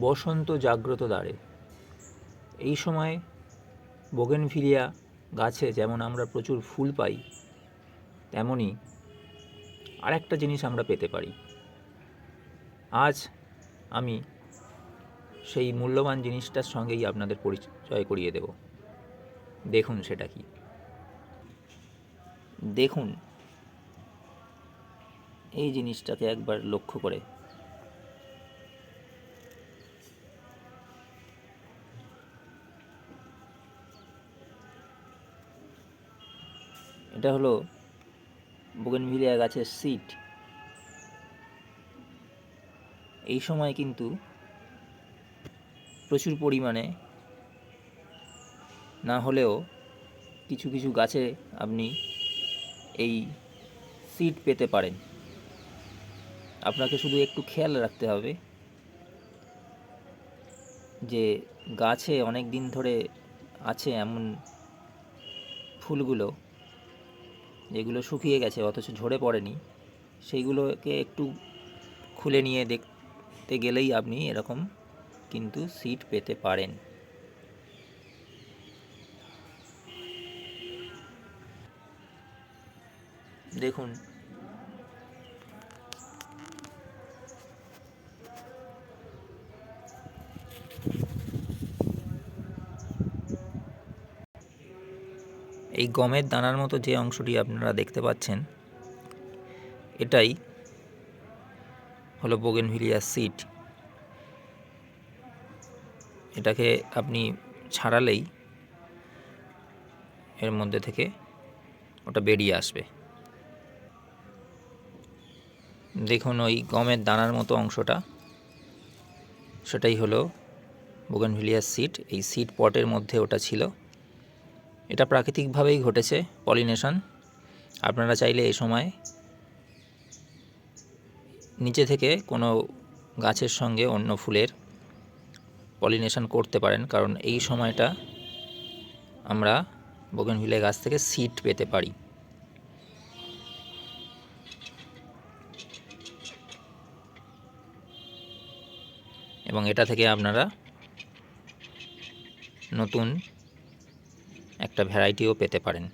বসন্ত জাগ্রত দ্বারে। এই সময় বোগেনভিলিয়া গাছে যেমন আমরা প্রচুর ফুল পাই, তেমনই আরেকটা জিনিস আমরা পেতে পারি। আজ আমি সেই মূল্যবান জিনিসটার সঙ্গেই আপনাদের পরিচয় করিয়ে দেব। দেখুন সেটা কি। দেখুন এই জিনিসটাকে একবার লক্ষ্য করে। এটা হলো বোগেনভিলিয়া গাছের সিড। এই সময় কিন্তু প্রচুর পরিমাণে না হলেও কিছু কিছু গাছে আপনি এই সিড পেতে পারেন। আপনাকে শুধু একটু খেয়াল রাখতে হবে যে গাছে অনেক দিন ধরে আছে এমন ফুলগুলো যেগুলো শুকিয়ে গেছে অথচ ঝরে পড়েনি, সেইগুলোকে একটু খুলে নিয়ে দেখতে গেলেই আপনি এরকম কিন্তু সিড পেতে পারেন। দেখুন এই গমের দানার মতো যে অংশটি আপনারা দেখতে পাচ্ছেন, এটাই হলো বোগেনভিলিয়া সিড। এটাকে আপনি ছাড়ালেই এর মধ্যে থেকে ওটা বেরিয়ে আসবে। দেখুন ওই গমের দানার মতো অংশটা, সেটাই হলো বোগেনভিলিয়া সিড। এই সিড পটের মধ্যে ওটা ছিল। এটা প্রাকৃতিকভাবেই ঘটেছে পলিনেশন। আপনারা চাইলে এই সময় নিচে থেকে কোনো গাছের সঙ্গে অন্য ফুলের পলিনেশন করতে পারেন, কারণ এই সময়টা আমরা বোগেনভিলিয়া গাছ থেকে সিড পেতে পারি। এবং এটা থেকে আপনারা নতুন একটা ভ্যারাইটিও পেতে পারেন।